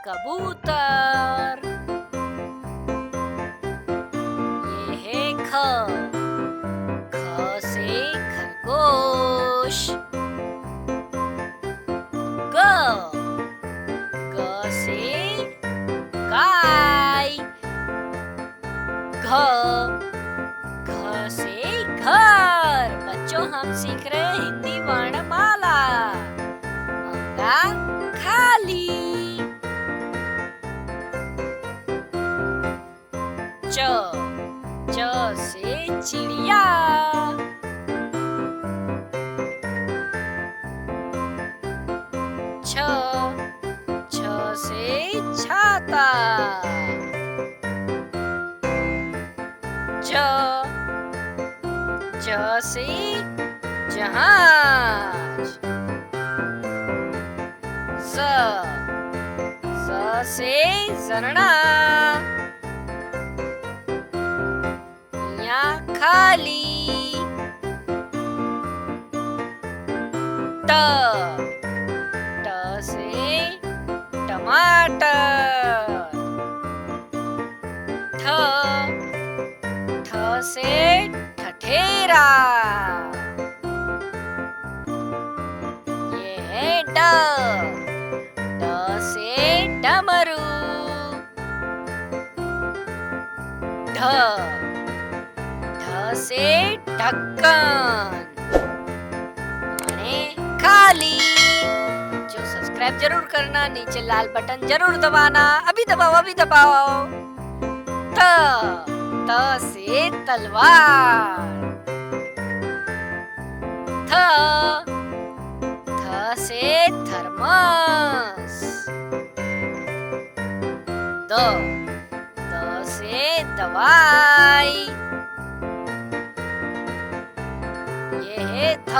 कबूतर। ये है ख। ख से खरगोश। ग। ग से गाय। घ। घ से घर। बच्चों, हम सीख रहे हैं हिंदी वर्णमाला। अंगा खाली। च। च से चिड़िया। छ। छ से छाता। ज। ज से जहाज। स। स से झरना। या खाली। ट। ट से टमाटर। ठ। ठ से ठठेरा। ये है ड। ड से डमरू। ढ। ढ से ढक्कन। खाली। जो सब्सक्राइब जरूर करना, नीचे लाल बटन जरूर दबाना। अभी दबाओ, अभी दबाओ। त। त से तलवार। थ। थ से थर्मस। द। द से दवाई। ये है थ।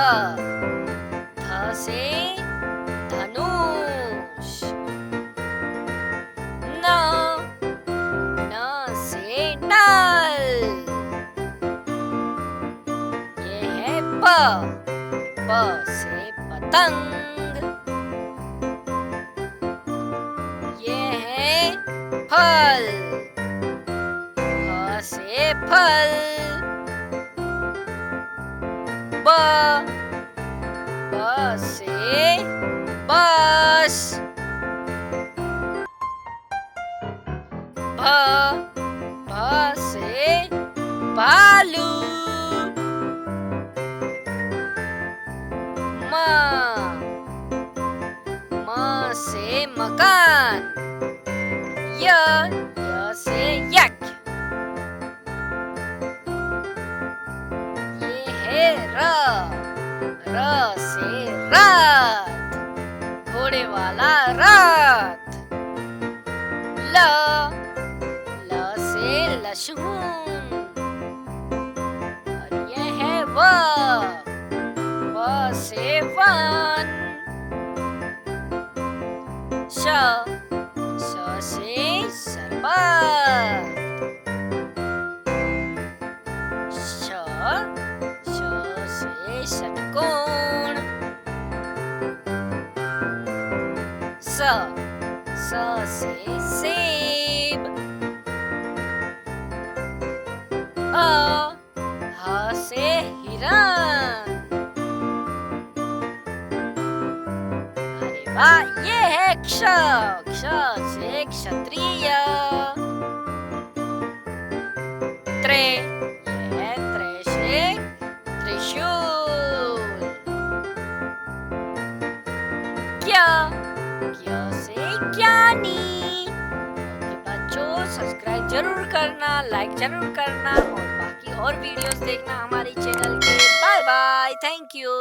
थ से धनुष। न। न से नल। ये है प। प से पतंग। ये है फल। फ से फल। ब। ब से बस। भ। भ से भालू। म। म से मकान। य। य से यज्ञ। ये है र। र से रथ। घोड़े वाला रथ। ल। ल से लहसुन। और ये है व। व से वन। श। श से शरबत। श। श से षटकोण। स। स से सेब। ह। ह से हिरण। अरे वाह, ये है क्ष। क्ष से क्षत्रिय। त्रे। ये है त्रे से त्रिशूल। क्या। क्या से ज्ञानी। ओके बच्चों, सब्सक्राइब जरूर करना, लाइक जरूर करना और बाकी और वीडियोस देखना हमारी चैनल के। Bye bye, thank you.